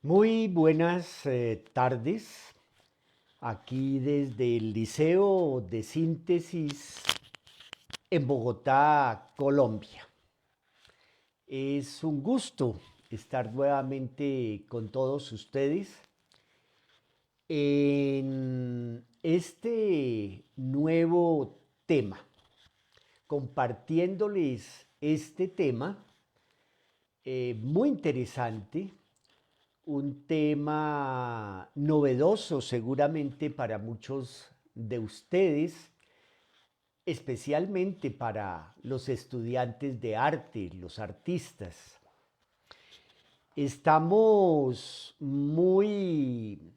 Muy buenas tardes, aquí desde el Liceo de Síntesis en Bogotá, Colombia. Es un gusto estar nuevamente con todos ustedes en este nuevo tema, compartiéndoles este tema muy interesante, un tema novedoso seguramente para muchos de ustedes, especialmente para los estudiantes de arte, los artistas. Estamos muy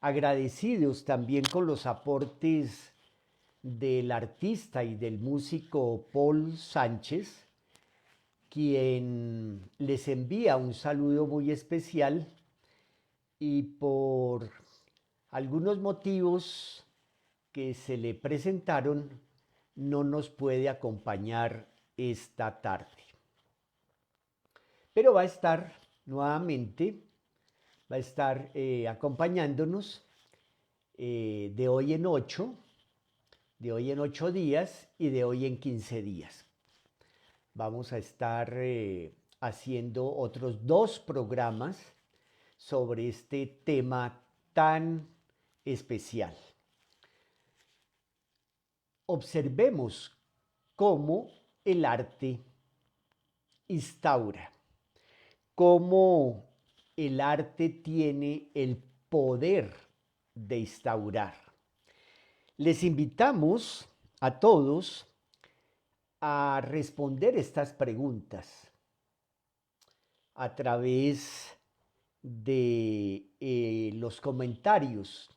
agradecidos también con los aportes del artista y del músico Paul Sánchez, quien les envía un saludo muy especial y por algunos motivos que se le presentaron no nos puede acompañar esta tarde. Pero va a estar nuevamente, va a estar acompañándonos de hoy en 8 días y de hoy en 15 días. Vamos a estar haciendo otros 2 programas sobre este tema tan especial. Observemos cómo el arte instaura, cómo el arte tiene el poder de instaurar. Les invitamos a todos a responder estas preguntas a través de los comentarios,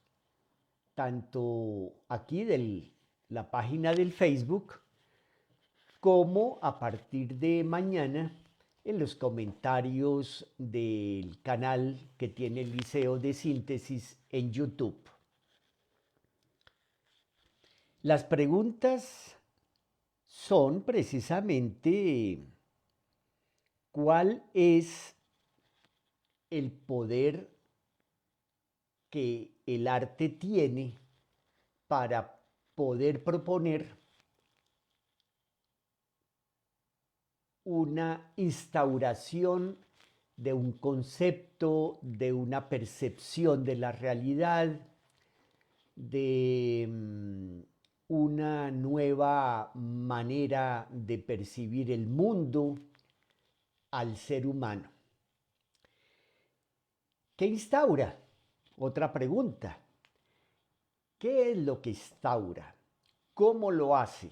tanto aquí de la página del Facebook, como a partir de mañana en los comentarios del canal que tiene el Liceo de Síntesis en YouTube. Las preguntas son precisamente cuál es el poder que el arte tiene para poder proponer una instauración de un concepto, de una percepción de la realidad, de una nueva manera de percibir el mundo al ser humano. ¿Qué instaura? Otra pregunta. ¿Qué es lo que instaura? ¿Cómo lo hace?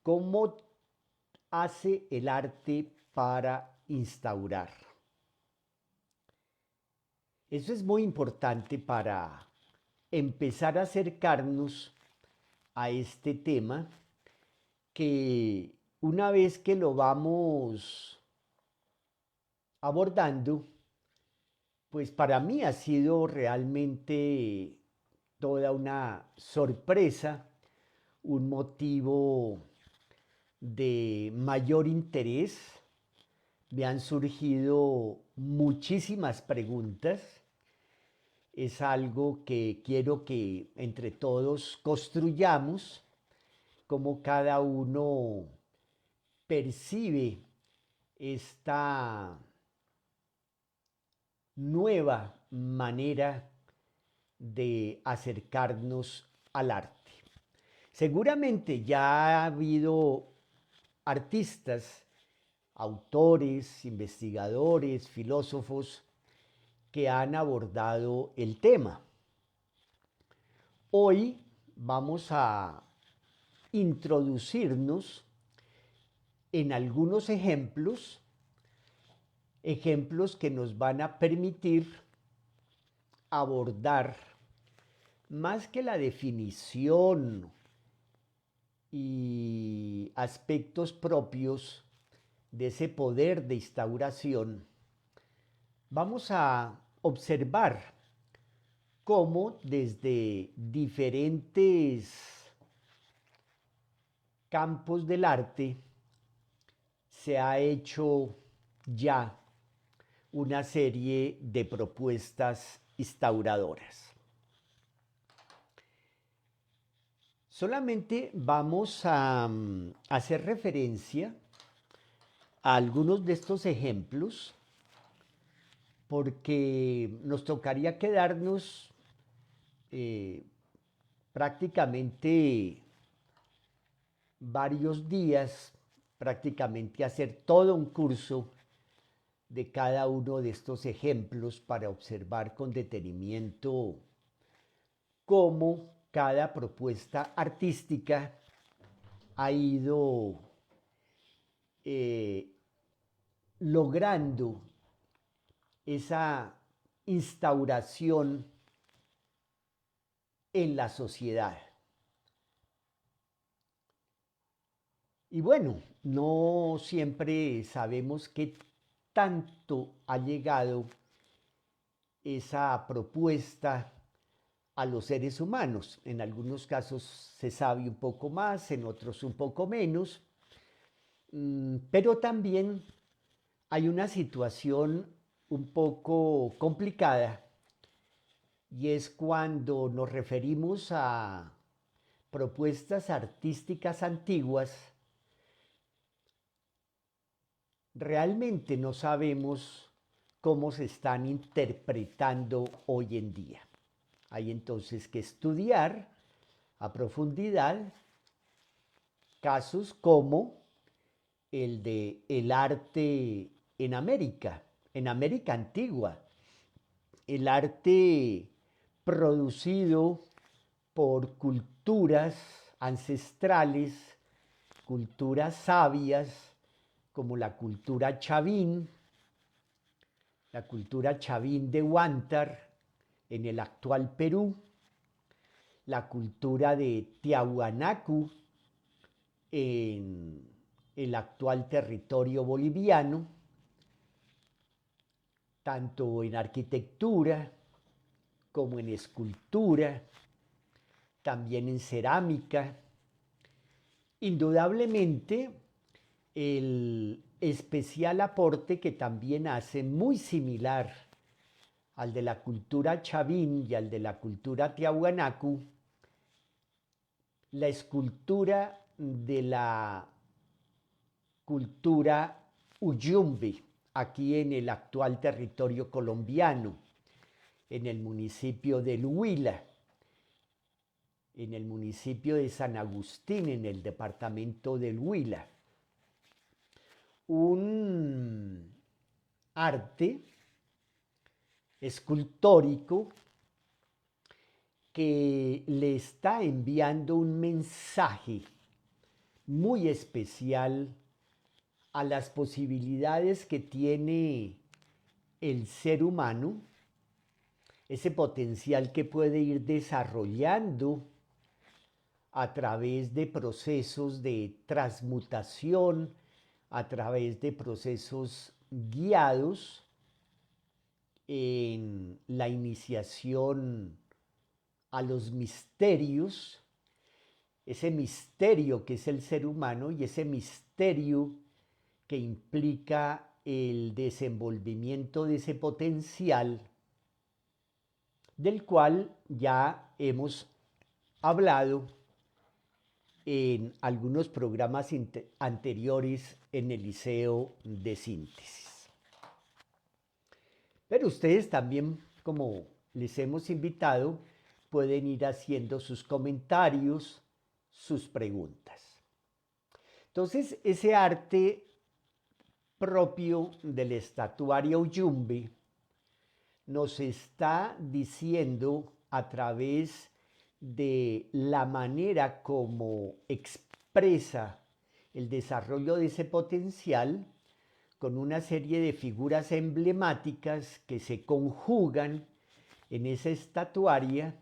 ¿Cómo hace el arte para instaurar? Eso es muy importante para empezar a acercarnos a este tema que una vez que lo vamos abordando, pues para mí ha sido realmente toda una sorpresa, un motivo de mayor interés. Me han surgido muchísimas preguntas. Es algo que quiero que entre todos construyamos, cómo cada uno percibe esta nueva manera de acercarnos al arte. Seguramente ya ha habido artistas, autores, investigadores, filósofos que han abordado el tema. Hoy vamos a introducirnos en algunos ejemplos que nos van a permitir abordar más que la definición y aspectos propios de ese poder de instauración, vamos a observar cómo desde diferentes campos del arte se ha hecho ya una serie de propuestas instauradoras. Solamente vamos a hacer referencia a algunos de estos ejemplos porque nos tocaría quedarnos prácticamente varios días, prácticamente hacer todo un curso de cada uno de estos ejemplos para observar con detenimiento cómo cada propuesta artística ha ido logrando esa instauración en la sociedad. Y bueno, no siempre sabemos qué tanto ha llegado esa propuesta a los seres humanos. En algunos casos se sabe un poco más, en otros un poco menos, pero también hay una situación un poco complicada y es cuando nos referimos a propuestas artísticas antiguas, realmente no sabemos cómo se están interpretando hoy en día. Hay entonces que estudiar a profundidad casos como el de el arte en América antigua, el arte producido por culturas ancestrales, culturas sabias, como la cultura chavín de Huántar, en el actual Perú, la cultura de Tiahuanacu, en el actual territorio boliviano, tanto en arquitectura como en escultura, también en cerámica. Indudablemente, el especial aporte que también hace, muy similar al de la cultura chavín y al de la cultura tiahuanacu, la escultura de la cultura Uyumbi, aquí en el actual territorio colombiano, en el municipio del Huila, en el municipio de San Agustín, en el departamento del Huila. Un arte escultórico que le está enviando un mensaje muy especial a las posibilidades que tiene el ser humano, ese potencial que puede ir desarrollando a través de procesos de transmutación, a través de procesos guiados en la iniciación a los misterios, ese misterio que es el ser humano y ese misterio que implica el desenvolvimiento de ese potencial del cual ya hemos hablado en algunos programas anteriores en el Liceo de Síntesis. Pero ustedes también, como les hemos invitado, pueden ir haciendo sus comentarios, sus preguntas. Entonces, ese arte propio del estatuario Uyumbi nos está diciendo a través de la manera como expresa el desarrollo de ese potencial con una serie de figuras emblemáticas que se conjugan en esa estatuaria,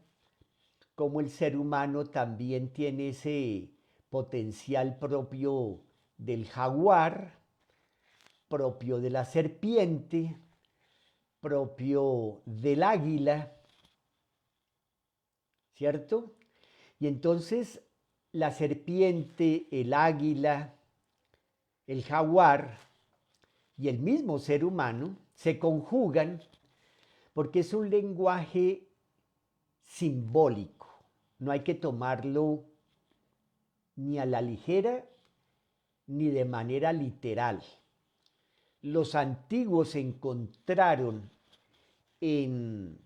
como el ser humano también tiene ese potencial propio del jaguar, propio de la serpiente, propio del águila, ¿cierto? Y entonces la serpiente, el águila, el jaguar y el mismo ser humano se conjugan porque es un lenguaje simbólico. No hay que tomarlo ni a la ligera ni de manera literal. Los antiguos encontraron en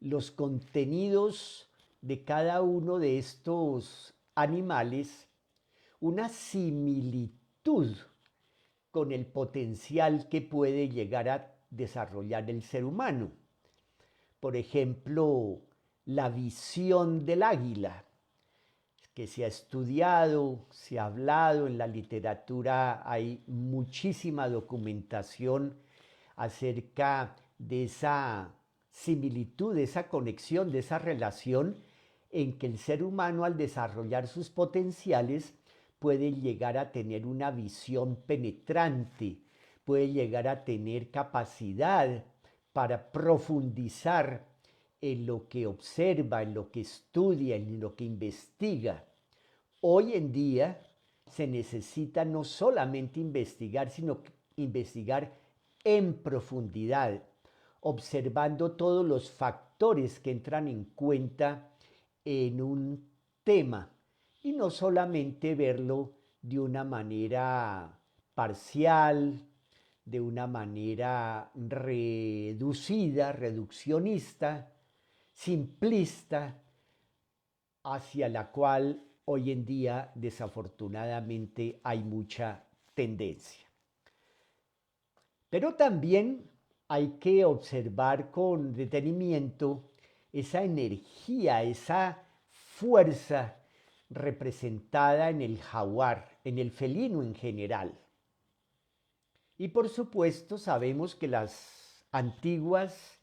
los contenidos de cada uno de estos animales una similitud con el potencial que puede llegar a desarrollar el ser humano. Por ejemplo, la visión del águila, que se ha estudiado, se ha hablado en la literatura, hay muchísima documentación acerca de esa similitud, de esa conexión, de esa relación en que el ser humano, al desarrollar sus potenciales, puede llegar a tener una visión penetrante, puede llegar a tener capacidad para profundizar en lo que observa, en lo que estudia, en lo que investiga. Hoy en día se necesita no solamente investigar, sino investigar en profundidad, observando todos los factores que entran en cuenta en un tema y no solamente verlo de una manera parcial, de una manera reducida, reduccionista, simplista, hacia la cual hoy en día desafortunadamente hay mucha tendencia. Pero también hay que observar con detenimiento esa energía, esa fuerza representada en el jaguar, en el felino en general. Y por supuesto sabemos que las antiguas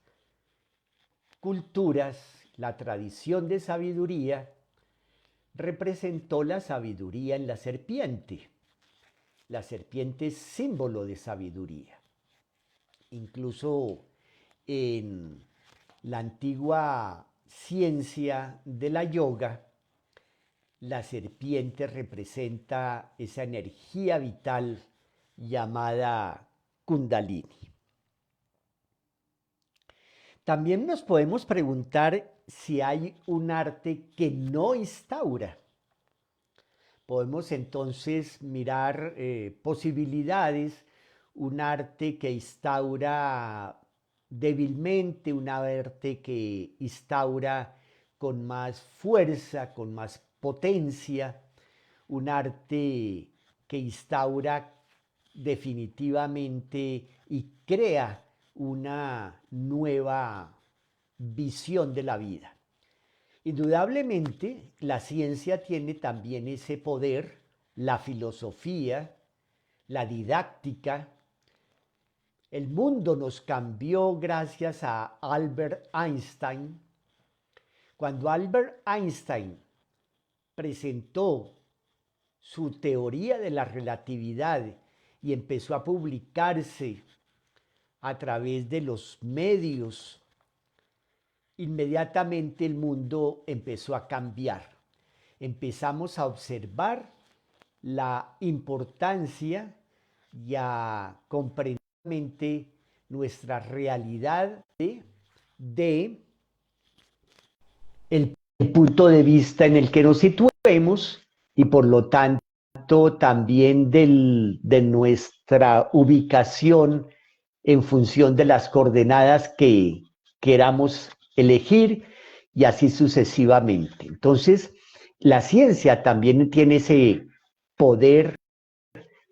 culturas, la tradición de sabiduría, representó la sabiduría en la serpiente. La serpiente es símbolo de sabiduría. Incluso en la antigua ciencia de la yoga, la serpiente representa esa energía vital llamada Kundalini. También nos podemos preguntar si hay un arte que no instaura. Podemos entonces mirar posibilidades, un arte que instaura débilmente, un arte que instaura con más fuerza, con más potencia, un arte que instaura definitivamente y crea una nueva visión de la vida. Indudablemente, la ciencia tiene también ese poder, la filosofía, la didáctica. El mundo nos cambió gracias a Albert Einstein. Cuando Albert Einstein presentó su teoría de la relatividad y empezó a publicarse a través de los medios, inmediatamente el mundo empezó a cambiar. Empezamos a observar la importancia y a comprender nuestra realidad de el punto de vista en el que nos situemos y por lo tanto también de nuestra ubicación en función de las coordenadas que queramos elegir y así sucesivamente. Entonces, la ciencia también tiene ese poder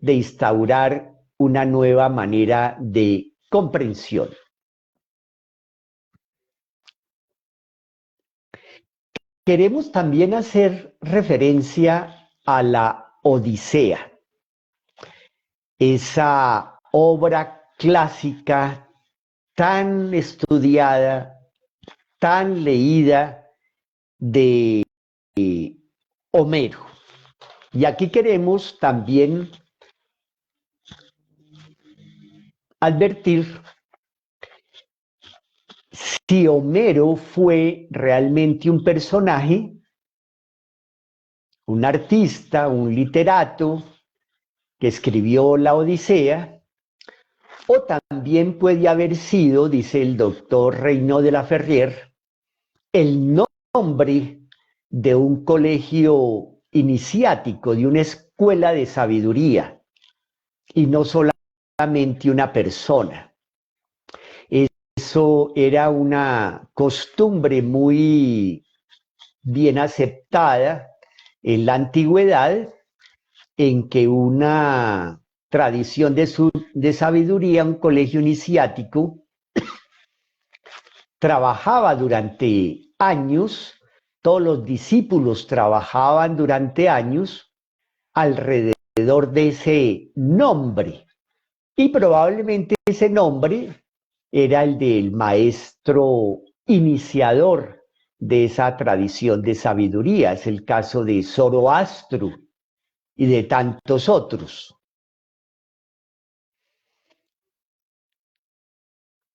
de instaurar una nueva manera de comprensión. Queremos también hacer referencia a la Odisea, esa obra clásica tan estudiada, tan leída de Homero. Y aquí queremos también advertir si Homero fue realmente un personaje, un artista, un literato que escribió la Odisea, o también puede haber sido, dice el doctor Reinaud de la Ferrière, el nombre de un colegio iniciático, de una escuela de sabiduría, y no solamente una persona. Eso era una costumbre muy bien aceptada en la antigüedad, en que una tradición de sabiduría, un colegio iniciático, trabajaba durante años, todos los discípulos trabajaban durante años alrededor de ese nombre, y probablemente ese nombre era el del maestro iniciador de esa tradición de sabiduría. Es el caso de Zoroastro y de tantos otros.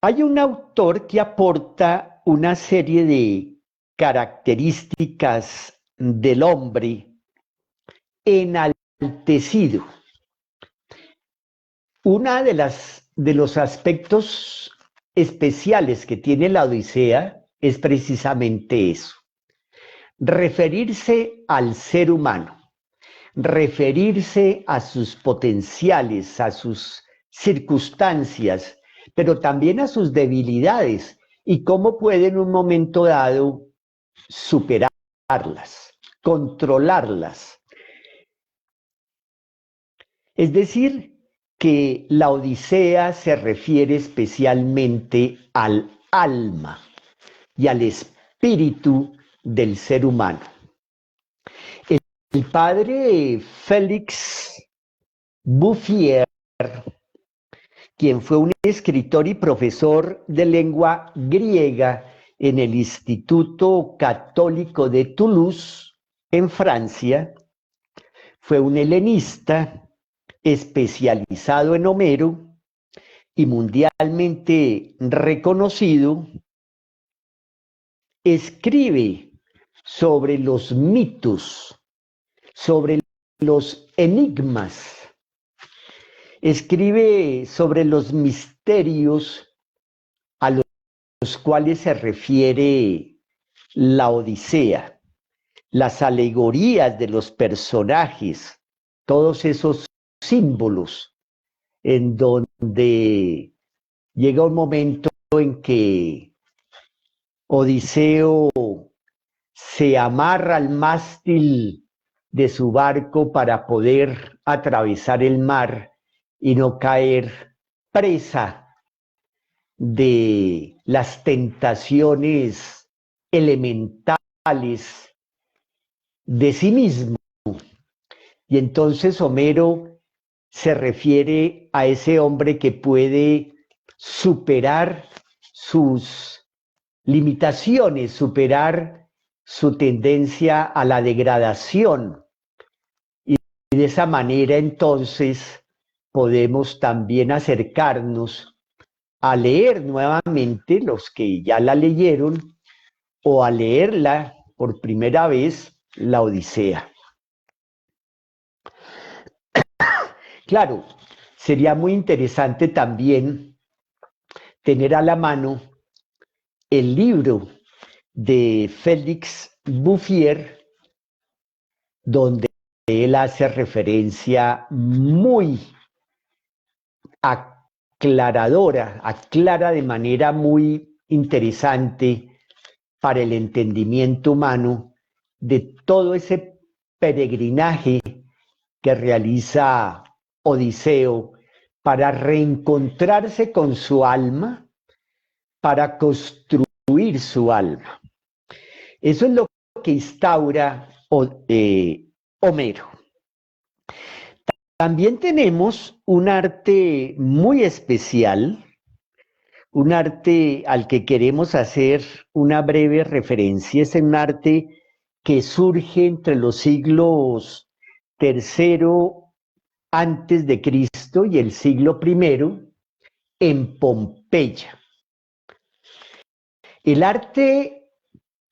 Hay un autor que aporta una serie de características del hombre enaltecido. Una de los aspectos especiales que tiene la Odisea es precisamente eso: referirse al ser humano, referirse a sus potenciales, a sus circunstancias, pero también a sus debilidades y cómo puede en un momento dado superarlas, controlarlas. Es decir, que la Odisea se refiere especialmente al alma y al espíritu del ser humano. El padre Félix Bouffier, quien fue un escritor y profesor de lengua griega en el Instituto Católico de Toulouse, en Francia, fue un helenista especializado en Homero y mundialmente reconocido. Escribe sobre los mitos, sobre los enigmas, escribe sobre los misterios a los cuales se refiere la Odisea, las alegorías de los personajes, todos esos símbolos en donde llega un momento en que Odiseo se amarra al mástil de su barco para poder atravesar el mar y no caer presa de las tentaciones elementales de sí mismo. Y entonces Homero se refiere a ese hombre que puede superar sus limitaciones, superar su tendencia a la degradación. Y de esa manera entonces podemos también acercarnos a leer nuevamente, los que ya la leyeron, o a leerla por primera vez, la Odisea. Claro, sería muy interesante también tener a la mano el libro de Félix Bouffier, donde él hace referencia muy aclaradora, aclara de manera muy interesante para el entendimiento humano de todo ese peregrinaje que realiza Odiseo para reencontrarse con su alma, para construir su alma. Eso es lo que instaura Homero. También tenemos un arte muy especial, un arte al que queremos hacer una breve referencia. Es un arte que surge entre los siglos III antes de Cristo y el siglo I en Pompeya. El arte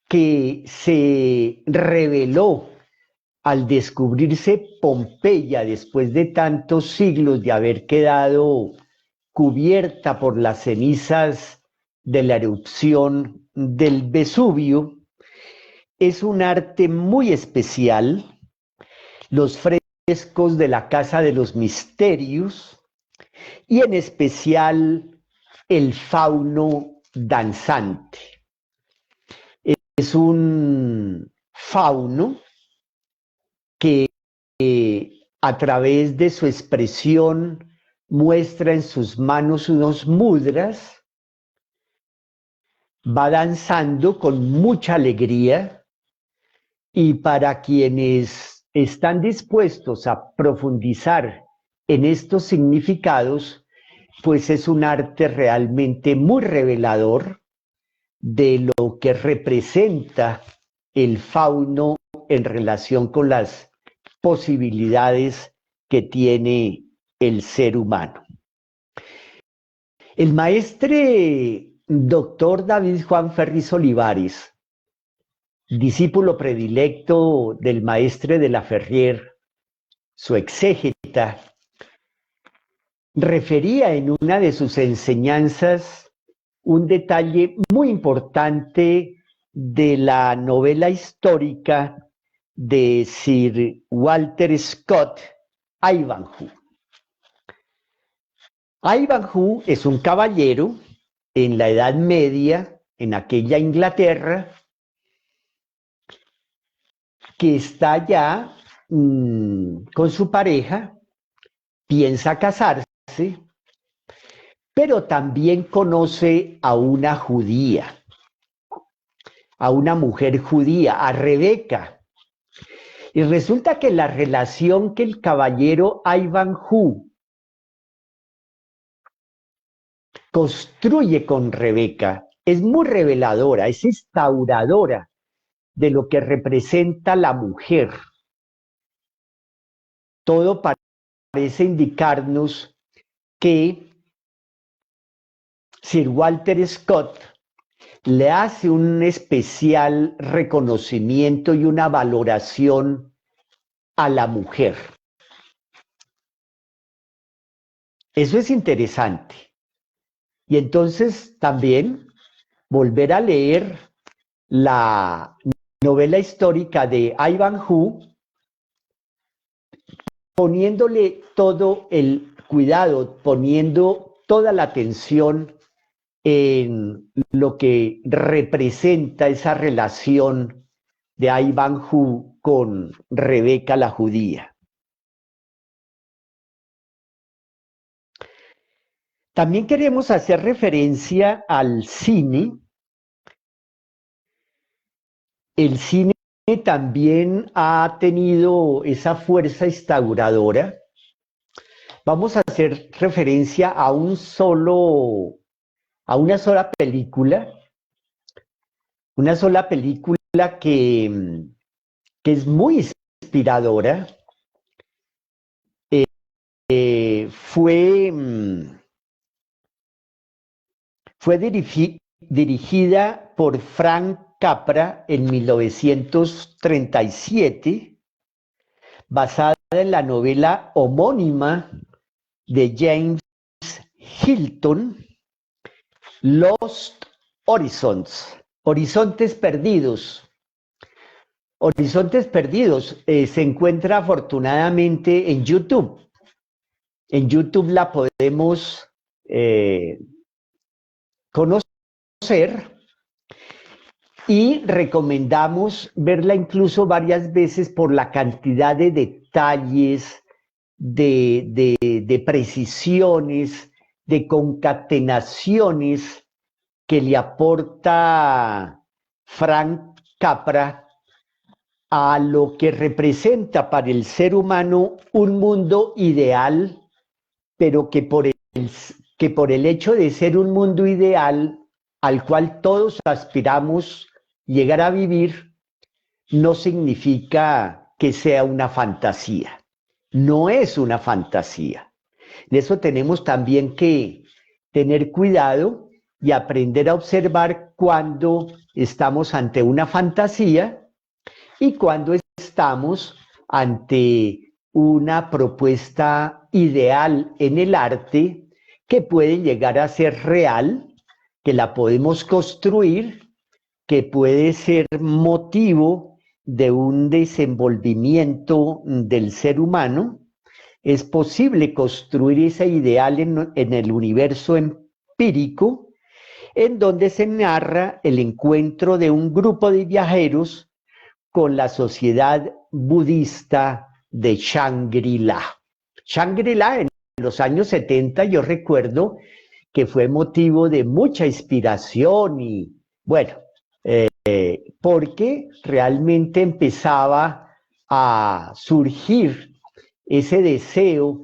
que se reveló al descubrirse Pompeya después de tantos siglos de haber quedado cubierta por las cenizas de la erupción del Vesubio. Es un arte muy especial. Los frescos de la Casa de los Misterios y en especial el fauno danzante. Es un fauno que a través de su expresión muestra en sus manos unos mudras, va danzando con mucha alegría, y para quienes están dispuestos a profundizar en estos significados, pues es un arte realmente muy revelador de lo que representa el fauno en relación con las posibilidades que tiene el ser humano. El maestre doctor David Juan Ferris Olivares, discípulo predilecto del maestre de la Ferrier, su exégeta, refería en una de sus enseñanzas un detalle muy importante de la novela histórica de Sir Walter Scott, Ivanhoe. Ivanhoe es un caballero en la Edad Media, en aquella Inglaterra, que está ya con su pareja, piensa casarse, pero también conoce a una judía, a una mujer judía, a Rebeca. Y resulta que la relación que el caballero Ivanhoe construye con Rebeca es muy reveladora, es instauradora de lo que representa la mujer. Todo parece indicarnos que Sir Walter Scott le hace un especial reconocimiento y una valoración a la mujer. Eso es interesante. Y entonces también volver a leer la novela histórica de Ivanhoe, poniéndole todo el cuidado, poniendo toda la atención en lo que representa esa relación de Ivanhoe con Rebeca la judía. También queremos hacer referencia al cine. El cine también ha tenido esa fuerza instauradora. Vamos a hacer referencia a una sola película, que es muy inspiradora. Fue dirigida por Frank Capra en 1937, basada en la novela homónima de James Hilton, Lost Horizons, Horizontes Perdidos. Horizontes Perdidos se encuentra afortunadamente en YouTube. En YouTube la podemos conocer y recomendamos verla incluso varias veces por la cantidad de detalles, de precisiones, de concatenaciones que le aporta Frank Capra a lo que representa para el ser humano un mundo ideal, pero que por el hecho de ser un mundo ideal al cual todos aspiramos llegar a vivir, no significa que sea una fantasía. No es una fantasía. De eso tenemos también que tener cuidado y aprender a observar cuando estamos ante una fantasía y cuando estamos ante una propuesta ideal en el arte que puede llegar a ser real, que la podemos construir, que puede ser motivo de un desenvolvimiento del ser humano. Es posible construir ese ideal en el universo empírico, en donde se narra el encuentro de un grupo de viajeros con la sociedad budista de Shangri-La. Shangri-La en los años 70 yo recuerdo que fue motivo de mucha inspiración y bueno, porque realmente empezaba a surgir ese deseo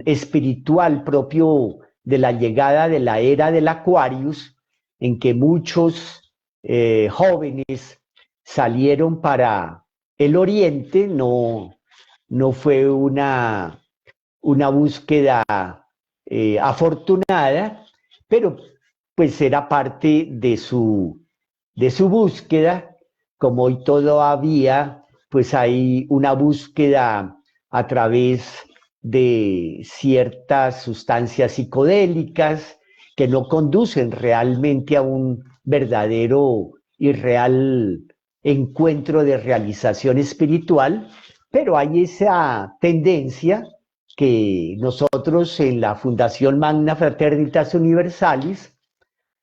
espiritual propio de la llegada de la era del Aquarius, en que muchos jóvenes salieron para el oriente. No fue una búsqueda afortunada, pero pues era parte de su búsqueda, como hoy todavía pues hay una búsqueda a través de ciertas sustancias psicodélicas que no conducen realmente a un verdadero y real encuentro de realización espiritual, pero hay esa tendencia que nosotros en la Fundación Magna Fraternitas Universalis,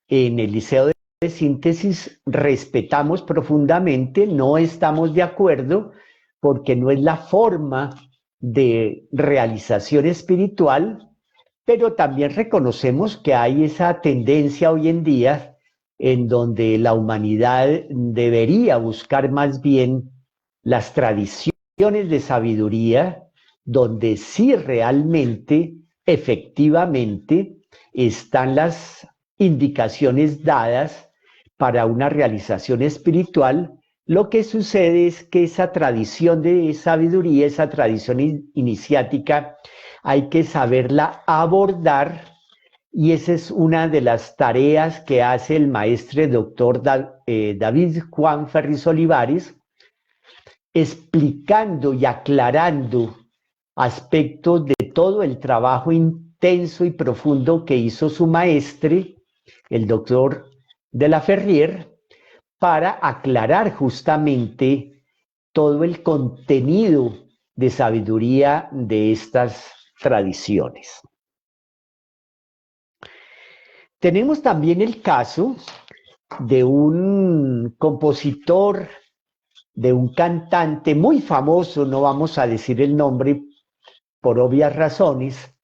en el Liceo de Síntesis, respetamos profundamente, no estamos de acuerdo, porque no es la forma de realización espiritual, pero también reconocemos que hay esa tendencia hoy en día en donde la humanidad debería buscar más bien las tradiciones de sabiduría, donde sí realmente, efectivamente, están las indicaciones dadas para una realización espiritual. Lo que sucede es que esa tradición de sabiduría, esa tradición iniciática, hay que saberla abordar, y esa es una de las tareas que hace el maestre doctor David Juan Ferriz Olivares, explicando y aclarando aspectos de todo el trabajo intenso y profundo que hizo su maestre, el doctor de la Ferrier, para aclarar justamente todo el contenido de sabiduría de estas tradiciones. Tenemos también el caso de un compositor, de un cantante muy famoso, no vamos a decir el nombre por obvias razones,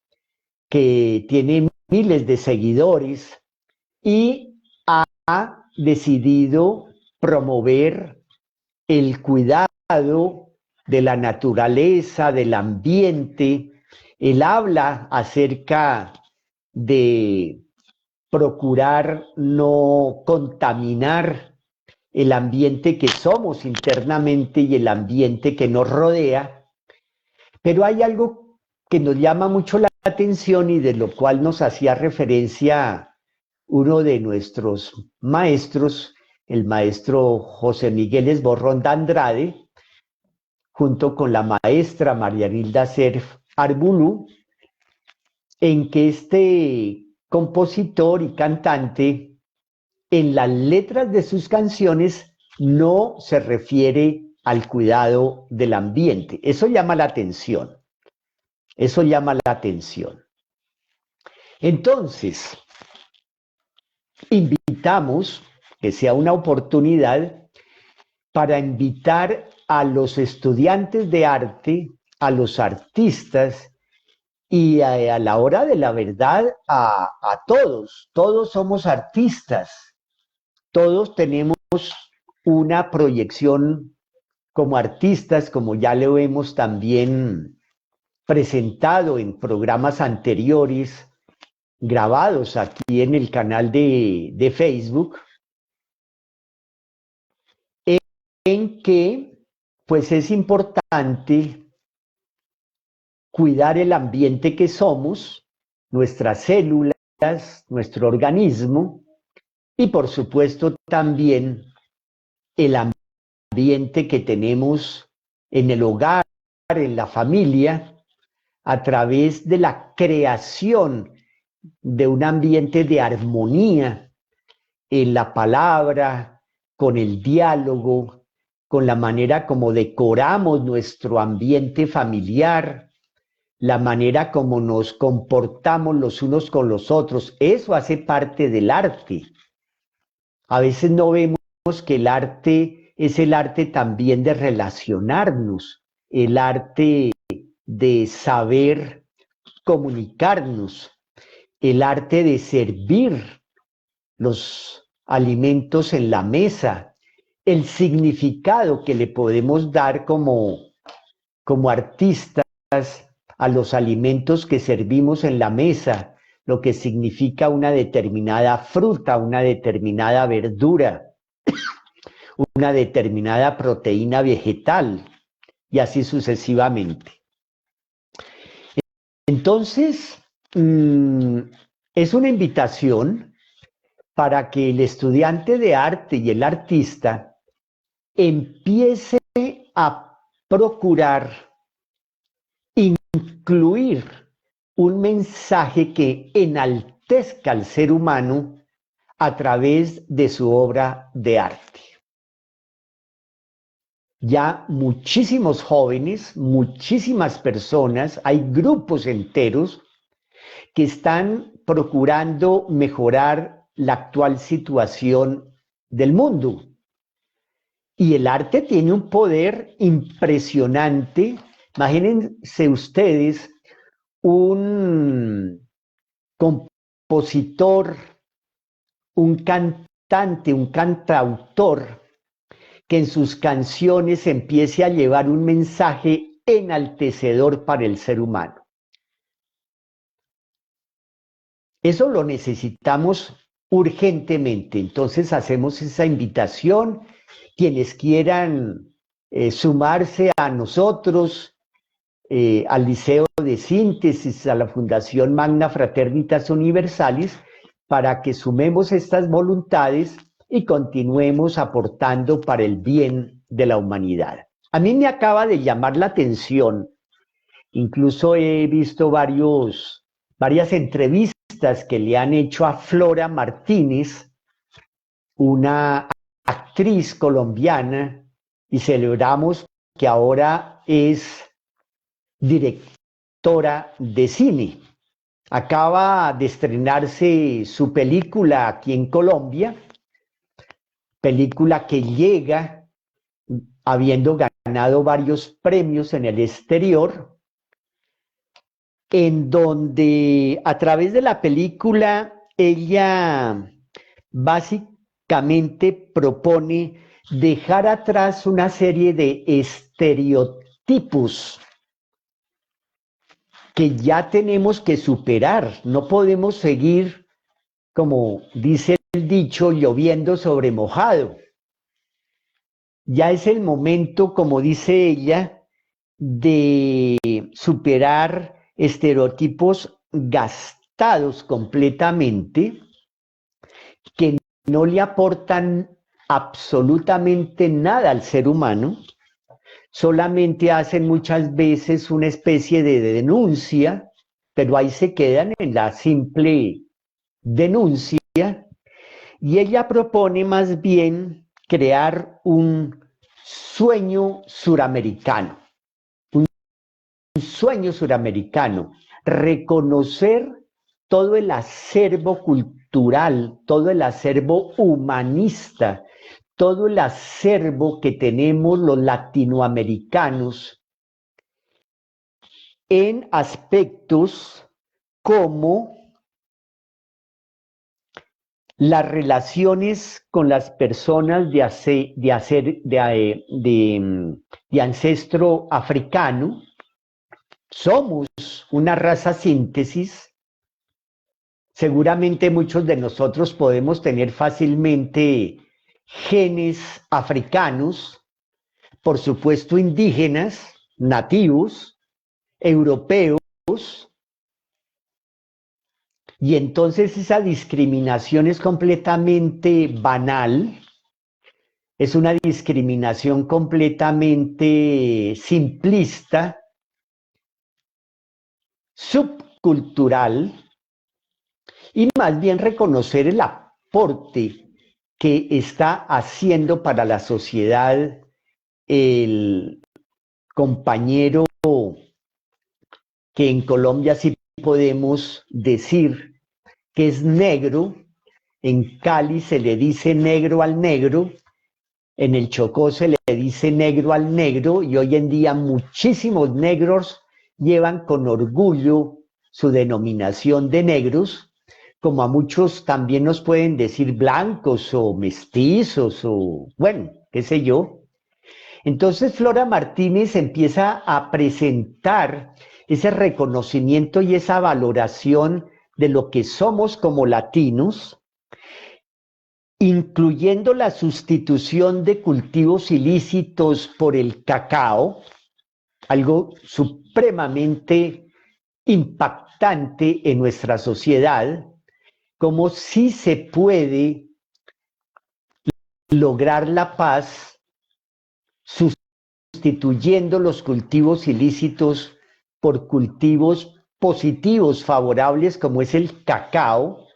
que tiene miles de seguidores y ha decidido promover el cuidado de la naturaleza, del ambiente. Él habla acerca de procurar no contaminar el ambiente que somos internamente y el ambiente que nos rodea, pero hay algo que nos llama mucho la atención y de lo cual nos hacía referencia uno de nuestros maestros, el maestro José Miguel Esborrón de Andrade, junto con la maestra Marianilda Cerf Arbulú, en que este compositor y cantante, en las letras de sus canciones, no se refiere al cuidado del ambiente. Eso llama la atención. Eso llama la atención. Entonces, invitamos que sea una oportunidad para invitar a los estudiantes de arte, a los artistas y a la hora de la verdad a todos. Todos somos artistas, todos tenemos una proyección como artistas, como ya lo hemos también presentado en programas anteriores, grabados aquí en el canal de Facebook, en que pues es importante cuidar el ambiente que somos, nuestras células, nuestro organismo y por supuesto también el ambiente que tenemos en el hogar, en la familia, a través de la creación de un ambiente de armonía en la palabra, con el diálogo, con la manera como decoramos nuestro ambiente familiar, la manera como nos comportamos los unos con los otros. Eso hace parte del arte. A veces no vemos que el arte es el arte también de relacionarnos, el arte de saber comunicarnos, el arte de servir los alimentos en la mesa, el significado que le podemos dar como artistas a los alimentos que servimos en la mesa, lo que significa una determinada fruta, una determinada verdura, una determinada proteína vegetal y así sucesivamente. Entonces, es una invitación para que el estudiante de arte y el artista empiece a procurar incluir un mensaje que enaltezca al ser humano a través de su obra de arte. Ya muchísimos jóvenes, muchísimas personas, hay grupos enteros que están procurando mejorar la actual situación del mundo. Y el arte tiene un poder impresionante. Imagínense ustedes un compositor, un cantante, un cantautor que en sus canciones empiece a llevar un mensaje enaltecedor para el ser humano. Eso lo necesitamos urgentemente. Entonces hacemos esa invitación. Quienes quieran sumarse a nosotros, al Liceo de Síntesis, a la Fundación Magna Fraternitas Universalis, para que sumemos estas voluntades y continuemos aportando para el bien de la humanidad. A mí me acaba de llamar la atención, incluso he visto varias entrevistas que le han hecho a Flora Martínez, una actriz colombiana, y celebramos que ahora es directora de cine. Acaba de estrenarse su película aquí en Colombia, película que llega habiendo ganado varios premios en el exterior, en donde a través de la película ella básicamente propone dejar atrás una serie de estereotipos que ya tenemos que superar. No podemos seguir, como dice el dicho, lloviendo sobre mojado. Ya es el momento, como dice ella, de superar estereotipos gastados completamente, que no le aportan absolutamente nada al ser humano, solamente hacen muchas veces una especie de denuncia, pero ahí se quedan en la simple denuncia, y ella propone más bien crear un sueño suramericano, reconocer todo el acervo cultural, todo el acervo humanista, todo el acervo que tenemos los latinoamericanos en aspectos como las relaciones con las personas de ancestro africano. Somos una raza síntesis. Seguramente muchos de nosotros podemos tener fácilmente genes africanos, por supuesto indígenas, nativos, europeos, y entonces esa discriminación es completamente banal, es una discriminación completamente simplista, subcultural, y más bien reconocer el aporte que está haciendo para la sociedad el compañero que en Colombia sí podemos decir que es negro. En Cali se le dice negro al negro, en el Chocó se le dice negro al negro, y hoy en día muchísimos negros llevan con orgullo su denominación de negros, como a muchos también nos pueden decir blancos o mestizos o bueno, qué sé yo. Entonces Flora Martínez empieza a presentar ese reconocimiento y esa valoración de lo que somos como latinos, incluyendo la sustitución de cultivos ilícitos por el cacao, algo supremamente impactante en nuestra sociedad, como si se puede lograr la paz sustituyendo los cultivos ilícitos por cultivos positivos, favorables, como es el cacao.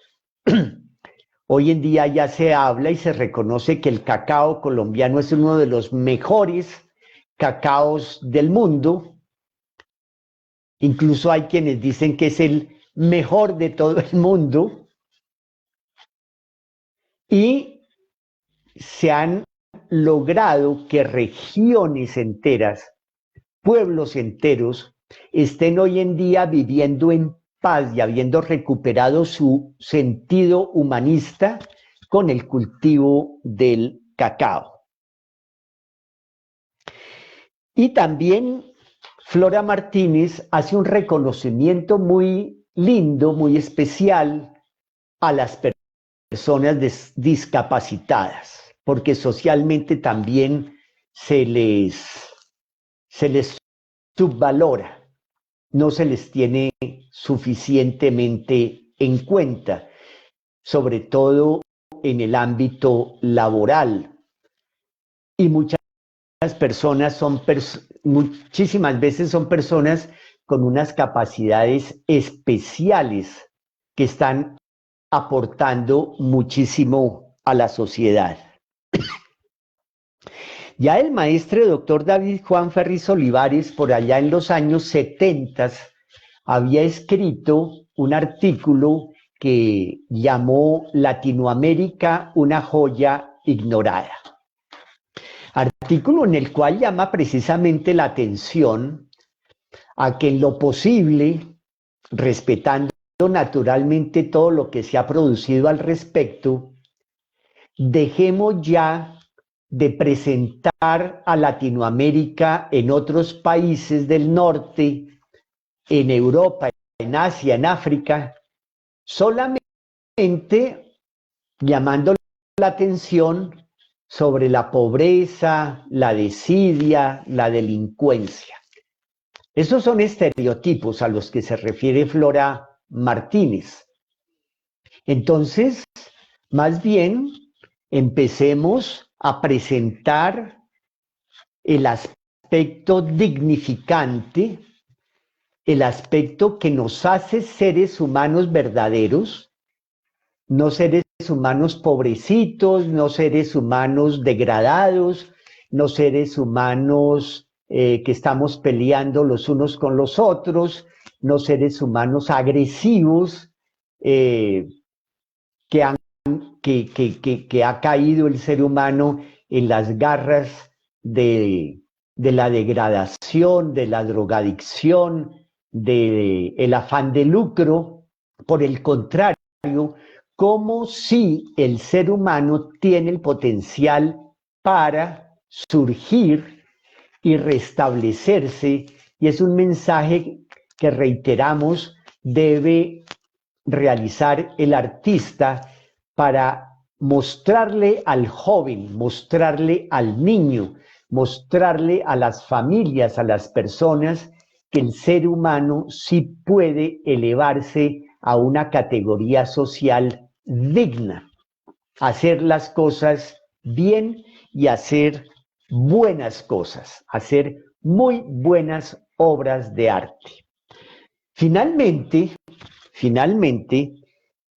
Hoy en día ya se habla y se reconoce que el cacao colombiano es uno de los mejores cacaos del mundo. Incluso hay quienes dicen que es el mejor de todo el mundo. Y se han logrado que regiones enteras, pueblos enteros, estén hoy en día viviendo en paz y habiendo recuperado su sentido humanista con el cultivo del cacao. Y también Flora Martínez hace un reconocimiento muy lindo, muy especial a las personas discapacitadas, porque socialmente también se les subvalora, no se les tiene suficientemente en cuenta, sobre todo en el ámbito laboral. Y muchísimas veces son personas con unas capacidades especiales que están aportando muchísimo a la sociedad. Ya el maestro doctor David Juan Ferriz Olivares, por allá en los años 70, había escrito un artículo que llamó Latinoamérica, una joya ignorada. Artículo en el cual llama precisamente la atención a que en lo posible, respetando naturalmente todo lo que se ha producido al respecto, dejemos ya de presentar a Latinoamérica en otros países del norte, en Europa, en Asia, en África, solamente llamando la atención sobre la pobreza, la desidia, la delincuencia. Esos son estereotipos a los que se refiere Flora Martínez. Entonces, más bien, empecemos a presentar el aspecto dignificante, el aspecto que nos hace seres humanos verdaderos, no seres humanos pobrecitos, no seres humanos degradados, no seres humanos que estamos peleando los unos con los otros, no seres humanos agresivos que ha caído el ser humano en las garras de la degradación, de la drogadicción, del afán de lucro. Por el contrario, como si el ser humano tiene el potencial para surgir y restablecerse, y es un mensaje que reiteramos debe realizar el artista para mostrarle al joven, mostrarle al niño, mostrarle a las familias, a las personas, que el ser humano sí puede elevarse a una categoría social digna, hacer las cosas bien y hacer buenas cosas, hacer muy buenas obras de arte. Finalmente,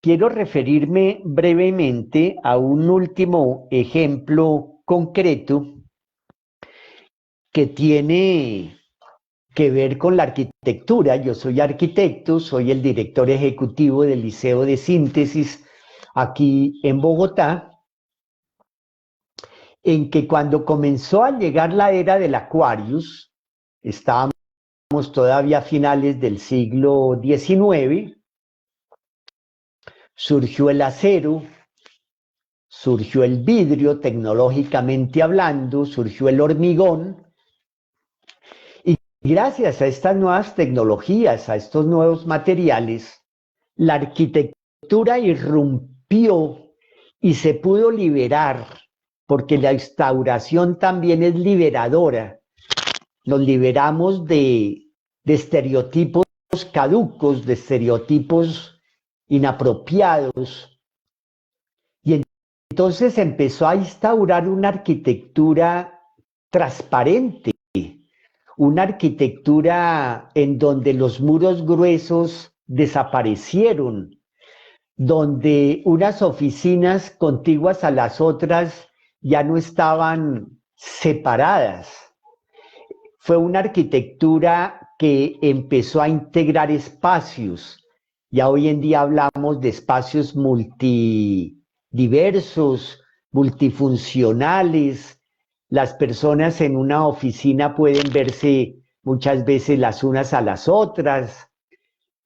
quiero referirme brevemente a un último ejemplo concreto que tiene que ver con la arquitectura. Yo soy arquitecto, soy el director ejecutivo del Liceo de Síntesis aquí en Bogotá, en que cuando comenzó a llegar la era del Aquarius, estábamos todavía a finales del siglo XIX, surgió el acero, surgió el vidrio tecnológicamente hablando, surgió el hormigón, y gracias a estas nuevas tecnologías, a estos nuevos materiales, la arquitectura irrumpió y se pudo liberar, porque la instauración también es liberadora. Nos liberamos de estereotipos caducos, de estereotipos inapropiados, y entonces empezó a instaurar una arquitectura transparente, una arquitectura en donde los muros gruesos desaparecieron, donde unas oficinas contiguas a las otras ya no estaban separadas. Fue una arquitectura que empezó a integrar espacios. Ya hoy en día hablamos de espacios multidiversos, multifuncionales. Las personas en una oficina pueden verse muchas veces las unas a las otras.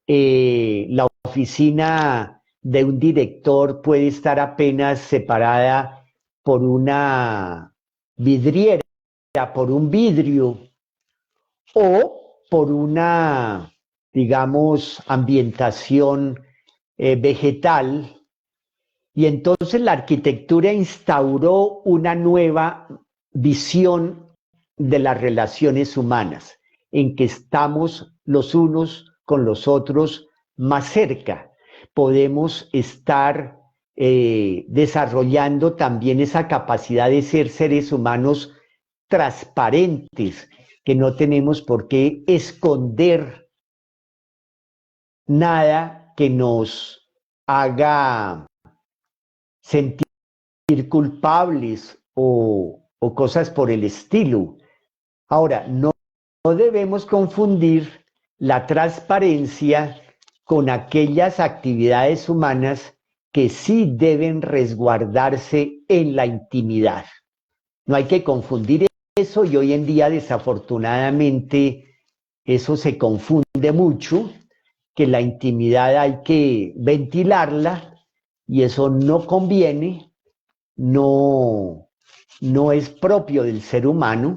La oficina de un director puede estar apenas separada por una vidriera, por un vidrio, o por una, digamos, ambientación vegetal. Y entonces la arquitectura instauró una nueva visión de las relaciones humanas, en que estamos los unos con los otros más cerca. Podemos estar desarrollando también esa capacidad de ser seres humanos transparentes, que no tenemos por qué esconder nada que nos haga sentir culpables o cosas por el estilo. Ahora, no debemos confundir la transparencia con aquellas actividades humanas que sí deben resguardarse en la intimidad. No hay que confundir eso, y hoy en día desafortunadamente eso se confunde mucho, que la intimidad hay que ventilarla y eso no conviene, no es propio del ser humano.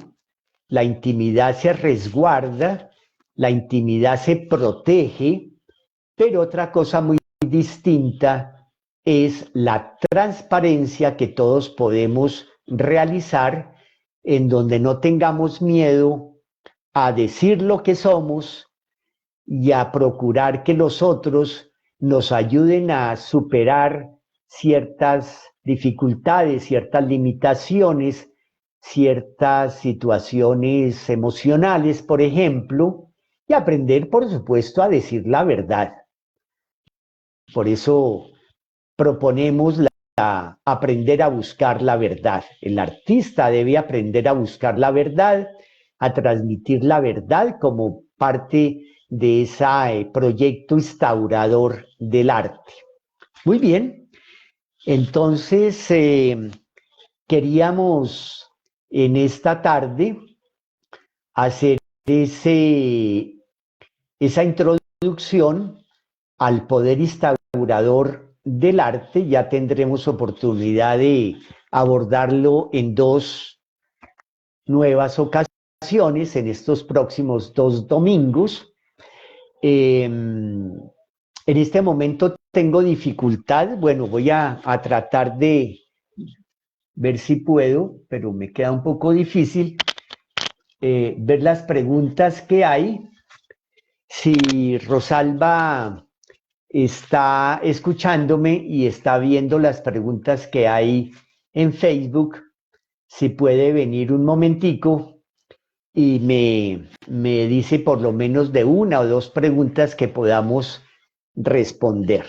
La intimidad se resguarda, la intimidad se protege, pero otra cosa muy distinta es la transparencia que todos podemos realizar, en donde no tengamos miedo a decir lo que somos y a procurar que los otros nos ayuden a superar ciertas dificultades, ciertas limitaciones, ciertas situaciones emocionales, por ejemplo, y aprender, por supuesto, a decir la verdad. Por eso proponemos aprender a buscar la verdad. El artista debe aprender a buscar la verdad, a transmitir la verdad como parte de ese proyecto instaurador del arte. Muy bien, entonces queríamos en esta tarde hacer esa introducción al poder instaurador del arte. Ya tendremos oportunidad de abordarlo en dos nuevas ocasiones, en estos próximos 2 domingos. En este momento tengo dificultad, bueno, voy a tratar de ver si puedo, pero me queda un poco difícil ver las preguntas que hay. Si Rosalba está escuchándome y está viendo las preguntas que hay en Facebook, si puede venir un momentico y me dice por lo menos de una o dos preguntas que podamos responder.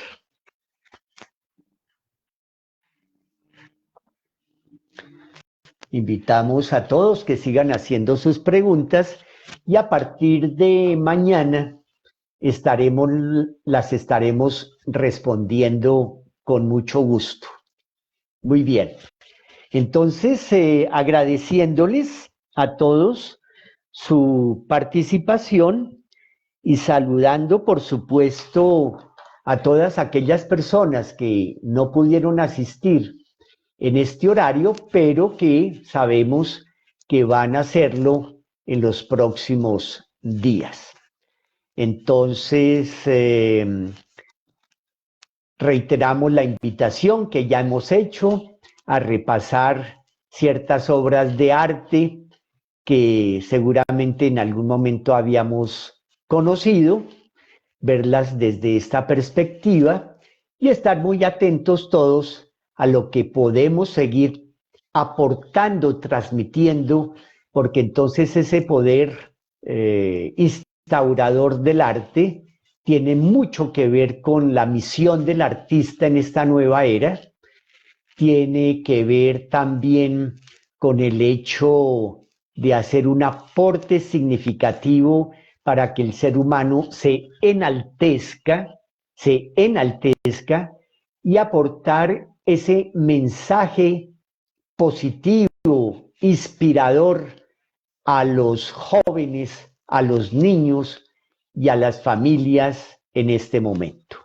Invitamos a todos que sigan haciendo sus preguntas y a partir de mañana las estaremos respondiendo con mucho gusto. Muy bien. Entonces, agradeciéndoles a todos su participación y saludando, por supuesto, a todas aquellas personas que no pudieron asistir en este horario, pero que sabemos que van a hacerlo en los próximos días. Entonces, reiteramos la invitación que ya hemos hecho a repasar ciertas obras de arte que seguramente en algún momento habíamos conocido, verlas desde esta perspectiva y estar muy atentos todos a lo que podemos seguir aportando, transmitiendo, porque entonces ese poder instaurador del arte tiene mucho que ver con la misión del artista en esta nueva era, tiene que ver también con el hecho de hacer un aporte significativo para que el ser humano se enaltezca y aportar ese mensaje positivo, inspirador a los jóvenes, a los niños y a las familias en este momento.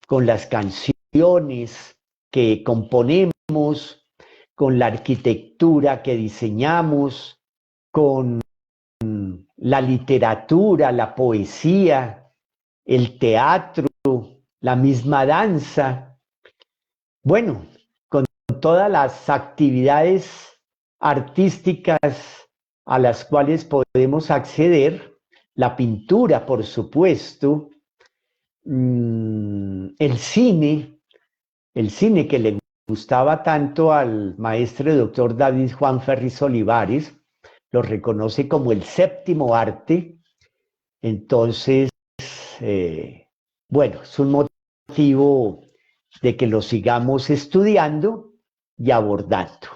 Con las canciones que componemos, con la arquitectura que diseñamos, con la literatura, la poesía, el teatro, la misma danza. Bueno, con todas las actividades artísticas a las cuales podemos acceder, la pintura, por supuesto, el cine que le gustaba tanto al maestro doctor David Juan Ferriz Olivares, lo reconoce como el séptimo arte. Entonces, bueno, es un motivo de que lo sigamos estudiando y abordando.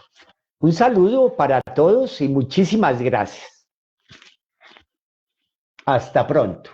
Un saludo para todos y muchísimas gracias. Hasta pronto.